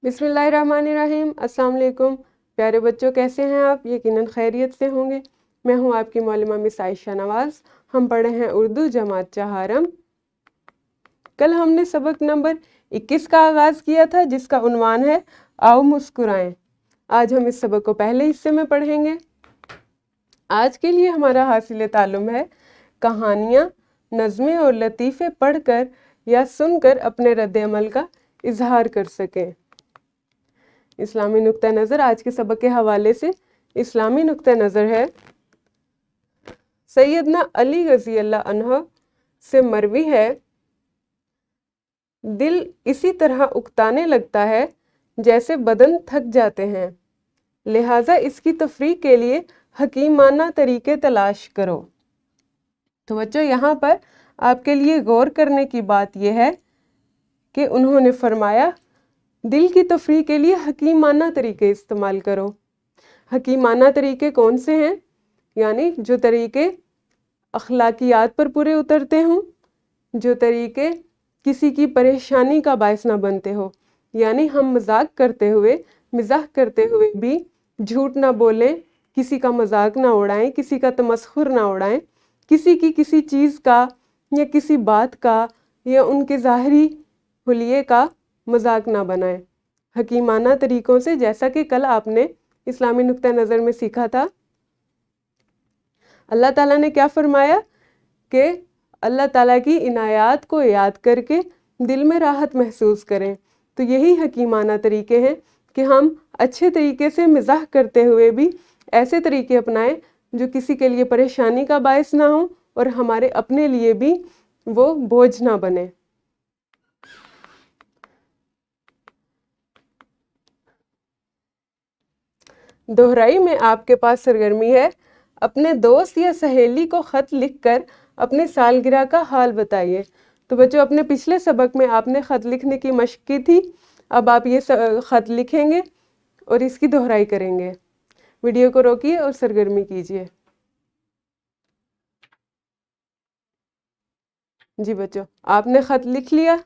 बिस्मिल्लाहिर्रहमानिर्रहीम। अस्सलाम वालेकुम प्यारे बच्चों, कैसे हैं आप? यकीनन खैरियत से होंगे। मैं हूं आपकी मौलमा मिस आयशा नवाज़। हम पढ़े हैं उर्दू जमात चहारम। कल हमने सबक नंबर 21 का आगाज़ किया था, जिसका उन्वान है आओ मुस्कुराएं। आज हम इस सबक को पहले हिस्से में पढ़ेंगे। आज के लिए हमारा हासिल ताल्लुम है कहानियाँ, नज़में और लतीफ़े पढ़कर या सुनकर अपने रद्द अमल का इजहार कर सकें। इस्लामी नुक्ता नज़र आज के सबक के हवाले से इस्लामी नुक्ता नज़र है सैयदना अली रज़ी अल्लाह अन्हु से मरवी है, दिल इसी तरह उकताने लगता है जैसे बदन थक जाते हैं, लिहाजा इसकी तफरीक के लिए हकीमाना तरीके तलाश करो। तो बच्चों, यहाँ पर आपके लिए गौर करने की बात यह है कि उन्होंने फरमाया दिल की तफरीक के लिए हकीमाना तरीके इस्तेमाल करो। हकीमाना तरीके कौन से हैं? यानी जो तरीके अखलाकियात पर पूरे उतरते हों, जो तरीके किसी की परेशानी का बायस ना बनते हो। यानी हम मजाक करते हुए, मिजाह करते हुए भी झूठ ना बोलें, किसी का मजाक ना उड़ाएं, किसी का तमस्खुर ना उड़ाएं, किसी की किसी चीज़ का या किसी बात का या उनके ज़ाहरी हुलिये का मजाक ना बनाएं। हकीमाना तरीकों से, जैसा कि कल आपने इस्लामी नुक्ता नज़र में सीखा था, अल्लाह ताला ने क्या फरमाया कि अल्लाह ताला की इनायात को याद करके दिल में राहत महसूस करें। तो यही हकीमाना तरीके हैं कि हम अच्छे तरीके से मिजाह करते हुए भी ऐसे तरीके अपनाएं जो किसी के लिए परेशानी का बायस ना हो और हमारे अपने लिए भी वो बोझ ना बने। दोहराई में आपके पास सरगर्मी है अपने दोस्त या सहेली को ख़त लिखकर अपने सालगिरह का हाल बताइए। तो बच्चों, अपने पिछले सबक में आपने ख़त लिखने की मशक की थी। अब आप ये ख़त लिखेंगे और इसकी दोहराई करेंगे। वीडियो को रोकिए और सरगर्मी कीजिए। जी बच्चों, आपने ख़त लिख लिया।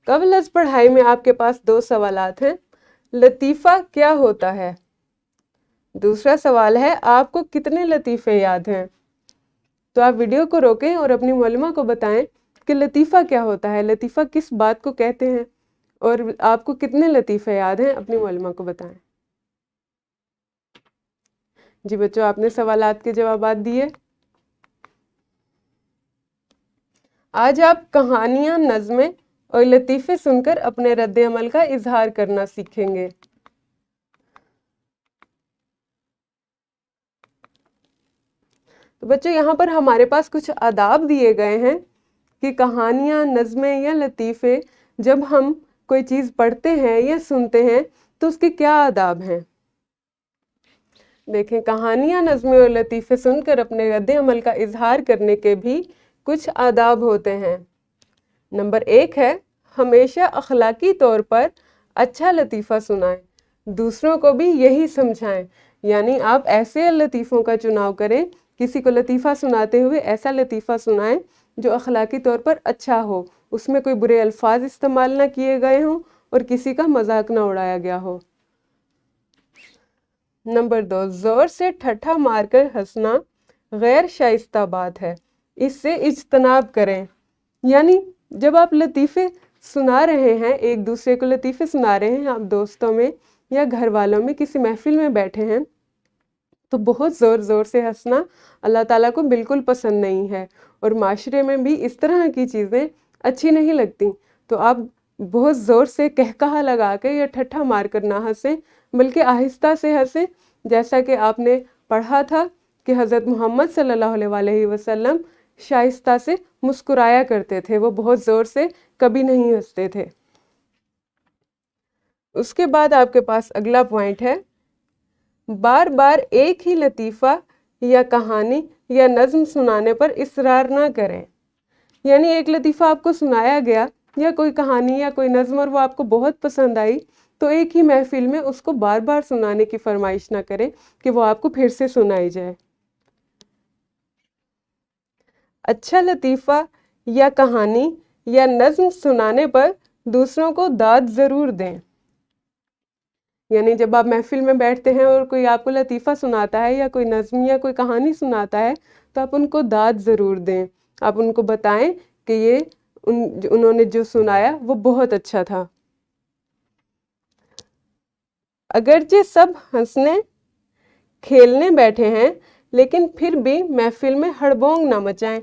कबल अज़ पढ़ाई में आपके पास दो सवालात हैं। लतीफ़ा क्या होता है? दूसरा सवाल है आपको कितने लतीफ़े याद हैं? तो आप वीडियो को रोकें और अपनी मौलमा को बताएं कि लतीफ़ा क्या होता है, लतीफ़ा किस बात को कहते हैं और आपको कितने लतीफ़े याद हैं, अपनी मौलमा को बताएं। जी बच्चों, आपने सवालात के जवाबात दिए। आज आप कहानियाँ, नज़में और लतीफ़े सुनकर अपने रद्द अमल का इजहार करना सीखेंगे। तो बच्चों, यहाँ पर हमारे पास कुछ आदाब दिए गए हैं कि कहानियाँ, नज़में या लतीफ़े जब हम कोई चीज़ पढ़ते हैं या सुनते हैं तो उसके क्या आदाब हैं। देखें, कहानियाँ, नज़में और लतीफ़े सुनकर अपने रद्द अमल का इजहार करने के भी कुछ आदाब होते हैं। नंबर 1 है हमेशा अखलाकी तौर पर अच्छा लतीफ़ा सुनाएं, दूसरों को भी यही समझाएं। यानी आप ऐसे लतीफ़ों का चुनाव करें, किसी को लतीफ़ा सुनाते हुए ऐसा लतीफ़ा सुनाएं जो अखलाकी तौर पर अच्छा हो, उसमें कोई बुरे अल्फाज इस्तेमाल ना किए गए हों और किसी का मजाक ना उड़ाया गया हो। नंबर 2, ज़ोर से ठट्ठा मारकर हंसना गैर शाइस्ता बात है, इससे इज्तनाब करें। यानी जब आप लतीफ़े सुना रहे हैं, एक दूसरे को लतीफ़े सुना रहे हैं, आप दोस्तों में या घर वालों में किसी महफिल में बैठे हैं, तो बहुत ज़ोर ज़ोर से हंसना अल्लाह ताला को बिल्कुल पसंद नहीं है और माशरे में भी इस तरह की चीज़ें अच्छी नहीं लगती। तो आप बहुत ज़ोर से कहकहा लगा के या ठट्ठा मार कर ना हंसें, बल्कि आहिस्ता से हंसें। जैसा कि आपने पढ़ा था कि हज़रत मोहम्मद सल्लल्लाहु अलैहि वसल्लम शाइस्ता से मुस्कुराया करते थे, वो बहुत ज़ोर से कभी नहीं हंसते थे। उसके बाद आपके पास अगला पॉइंट है, बार बार एक ही लतीफ़ा या कहानी या नज़्म सुनाने पर इसरार ना करें। यानी एक लतीफ़ा आपको सुनाया गया या कोई कहानी या कोई नज़्म और वो आपको बहुत पसंद आई, तो एक ही महफिल में उसको बार बार सुनाने की फरमाइश ना करें कि वो आपको फिर से सुनाई जाए। अच्छा लतीफ़ा या कहानी या नज़्म सुनाने पर दूसरों को दाद ज़रूर दें। यानी जब आप महफिल में बैठते हैं और कोई आपको लतीफ़ा सुनाता है या कोई नज़्म या कोई कहानी सुनाता है तो आप उनको दाद ज़रूर दें। आप उनको बताएं कि ये उन्होंने जो सुनाया वो बहुत अच्छा था। अगरचे सब हंसने खेलने बैठे हैं लेकिन फिर भी महफिल में हड़बोंग ना मचाएं।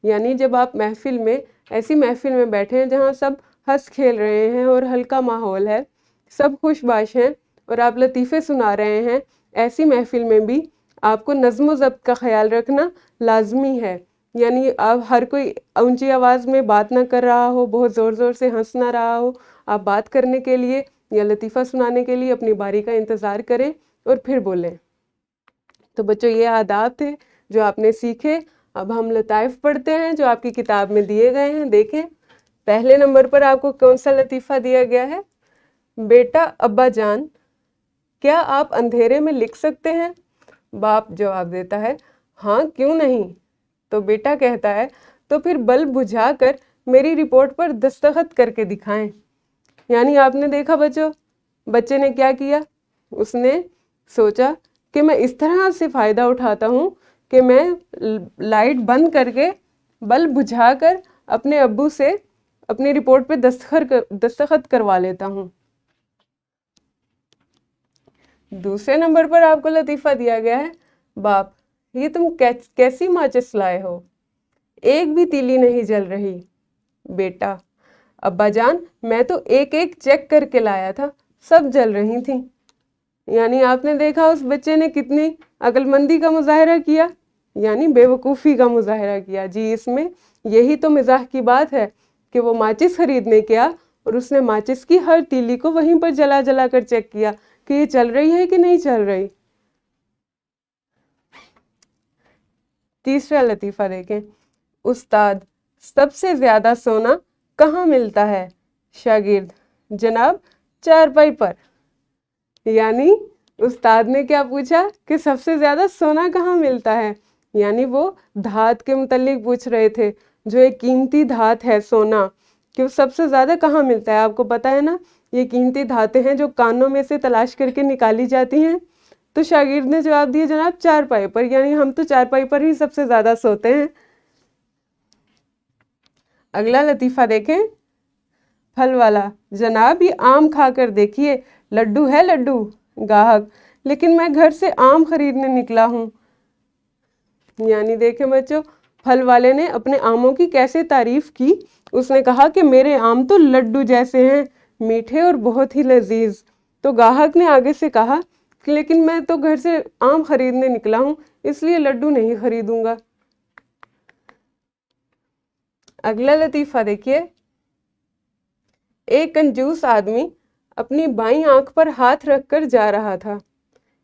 यानी जब आप महफिल में ऐसी महफिल में बैठे हैं जहाँ सब हंस खेल रहे हैं और हल्का माहौल है, सब खुशबाश हैं और आप लतीफ़े सुना रहे हैं, ऐसी महफिल में भी आपको नज़्म व ज़ब्त का ख्याल रखना लाजमी है। यानी आप हर कोई ऊंची आवाज़ में बात ना कर रहा हो, बहुत ज़ोर ज़ोर से हंस ना रहा हो। आप बात करने के लिए या लतीफ़ा सुनाने के लिए अपनी बारी का इंतज़ार करें और फिर बोलें। तो बच्चों, ये आदाब थे जो आपने सीखे। अब हम लताइफ़ पढ़ते हैं जो आपकी किताब में दिए गए हैं। देखें, पहले नंबर पर आपको कौन सा लतीफ़ा दिया गया है? बेटा अब्बा जान, क्या आप अंधेरे में लिख सकते हैं? बाप जवाब देता है, हाँ क्यों नहीं। तो बेटा कहता है, तो फिर बल्ब बुझाकर मेरी रिपोर्ट पर दस्तखत करके दिखाएं। यानी आपने देखा बच्चों, बच्चे ने क्या किया? उसने सोचा कि मैं इस तरह से फ़ायदा उठाता हूँ कि मैं लाइट बंद करके बल्ब बुझाकर अपने अब्बू से अपनी रिपोर्ट पे दस्तखत करवा लेता हूँ। दूसरे नंबर पर आपको लतीफ़ा दिया गया है, बाप ये तुम कैसी माचिस लाए हो, एक भी तीली नहीं जल रही। बेटा, अब्बा जान मैं तो एक एक चेक करके लाया था, सब जल रही थी। यानी आपने देखा उस बच्चे ने कितनी अक्लमंदी का मुजाहरा किया, यानी बेवकूफ़ी का मुजाहरा किया। जी, इसमें यही तो मिजाह की बात है कि वो माचिस खरीदने गया और उसने माचिस की हर तीली को वहीं पर जला जला कर चेक किया कि ये चल रही है कि नहीं चल रही। तीसरा लतीफ़ा देखें, उस्ताद सबसे ज़्यादा सोना कहाँ मिलता है? शागिर्द, जनाब चारपाई पर। यानी उस्ताद ने क्या पूछा कि सबसे ज़्यादा सोना कहाँ मिलता है। यानी वो धात के मुतल्लिक पूछ रहे थे, जो एक कीमती धात है सोना, कि वो सबसे ज़्यादा कहाँ मिलता है। आपको पता है ना, ये कीमती धातें हैं जो कानों में से तलाश करके निकाली जाती हैं। तो शागिर्द ने जवाब दिया, जनाब चारपाई पर। यानी हम तो चारपाई पर ही सबसे ज़्यादा सोते हैं। अगला लतीफ़ा देखें, फल वाला, जनाब ये आम खाकर देखिए, लड्डू है लड्डू। गाहक, लेकिन मैं घर से आम खरीदने निकला हूँ। यानी देखें बच्चों, फल वाले ने अपने आमों की कैसे तारीफ की। उसने कहा कि मेरे आम तो लड्डू जैसे हैं, मीठे और बहुत ही लजीज। तो गाहक ने आगे से कहा कि लेकिन मैं तो घर से आम खरीदने निकला हूँ, इसलिए लड्डू नहीं खरीदूंगा। अगला लतीफ़ा देखिए, एक कंजूस आदमी अपनी बाईं आंख पर हाथ रखकर जा रहा था।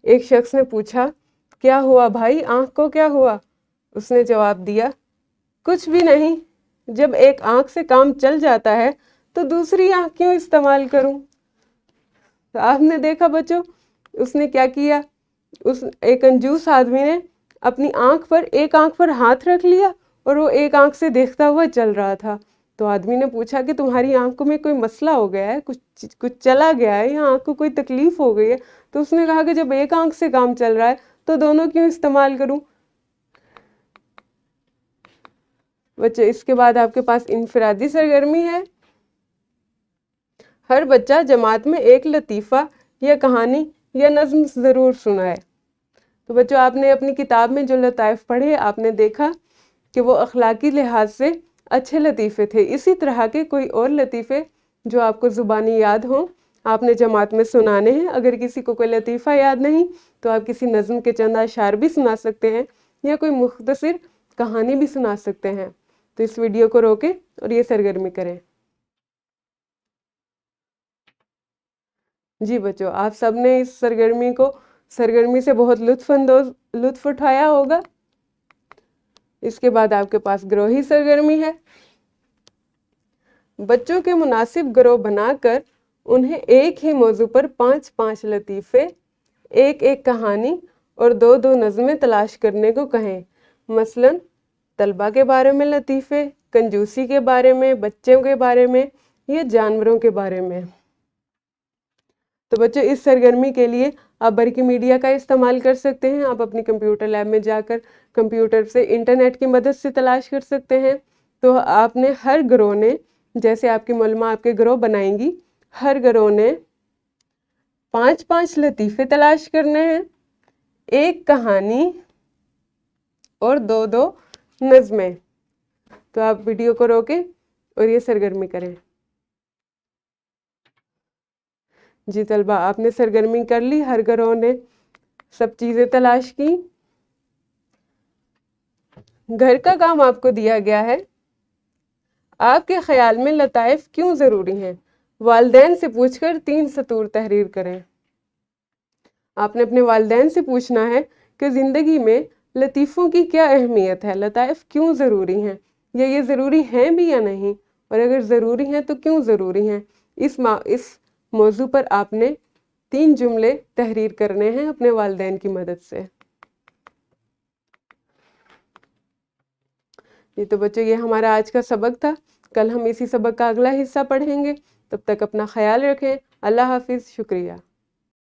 एक शख्स ने पूछा, क्या हुआ भाई, आंख को क्या हुआ? उसने जवाब दिया, कुछ भी नहीं, जब एक आंख से काम चल जाता है तो दूसरी आंख क्यों इस्तेमाल करूं। तो आपने देखा बच्चों, उसने क्या किया, उस एक कंजूस आदमी ने अपनी एक आंख पर हाथ रख लिया और वो एक आंख से देखता हुआ चल रहा था। तो आदमी ने पूछा कि तुम्हारी आंखों में कोई मसला हो गया है, कुछ चला गया है या आंख को कोई तकलीफ हो गई है? तो उसने कहा कि जब एक आंख से काम चल रहा है तो दोनों क्यों इस्तेमाल करूं। बच्चे, इसके बाद आपके पास इनफरादी सरगर्मी है। हर बच्चा जमात में एक लतीफ़ा या कहानी या नज़्म ज़रूर सुनाए। तो बच्चों, आपने अपनी किताब में जो लताइफ़ पढ़े, आपने देखा कि वो अखलाकी लिहाज से अच्छे लतीफ़े थे। इसी तरह के कोई और लतीफ़े जो आपको ज़ुबानी याद हों, आपने जमात में सुनाने हैं। अगर किसी को कोई लतीफ़ा याद नहीं तो आप किसी नज़्म के चंद अशार भी सुना सकते हैं या कोई मुख्तसर कहानी भी सुना सकते हैं। तो इस वीडियो को रोकें और ये सरगर्मी करें। जी बच्चों, आप सब ने इस सरगर्मी से बहुत लुत्फ़ उठाया होगा। इसके बाद आपके पास ग्रोही सरगर्मी है। बच्चों के मुनासिब ग्रोह बनाकर उन्हें एक ही मौजू पर 5-5 लतीफ़े, एक एक कहानी और 2-2 नज़में तलाश करने को कहें। मसलन तलबा के बारे में लतीफ़े, کنجوسی کے بارے میں، بچوں کے بارے میں یا جانوروں کے بارے میں۔ تو بچوں اس سرگرمی کے لیے آپ برقی میڈیا کا استعمال کر سکتے ہیں۔ آپ اپنی کمپیوٹر لیب میں جا کر کمپیوٹر سے انٹرنیٹ کی مدد سے تلاش کر سکتے ہیں۔ تو آپ نے ہر گروہ نے، جیسے آپ کی معلمہ آپ کے گروہ بنائیں گی، ہر گروہ نے 5 لطیفے تلاش کرنے ہیں، 1 کہانی اور 2 نظمیں۔ تو آپ ویڈیو کو روکیں اور یہ سرگرمی کریں۔ جی طلبہ، آپ نے سرگرمی کر لی، ہر گروہ نے سب چیزیں تلاش کی۔ گھر کا کام آپ کو دیا گیا ہے۔ آپ کے خیال میں لطائف کیوں ضروری ہیں؟ والدین سے پوچھ کر 3 سطور تحریر کریں۔ آپ نے اپنے والدین سے پوچھنا ہے کہ زندگی میں لطیفوں کی کیا اہمیت ہے، لطائف کیوں ضروری ہیں، یا یہ ضروری ہیں بھی یا نہیں، اور اگر ضروری ہیں تو کیوں ضروری ہیں۔ اس موضوع پر آپ نے 3 جملے تحریر کرنے ہیں اپنے والدین کی مدد سے۔ یہ تو بچوں یہ ہمارا آج کا سبق تھا۔ کل ہم اسی سبق کا اگلا حصہ پڑھیں گے۔ تب تک اپنا خیال رکھیں۔ اللہ حافظ، شکریہ۔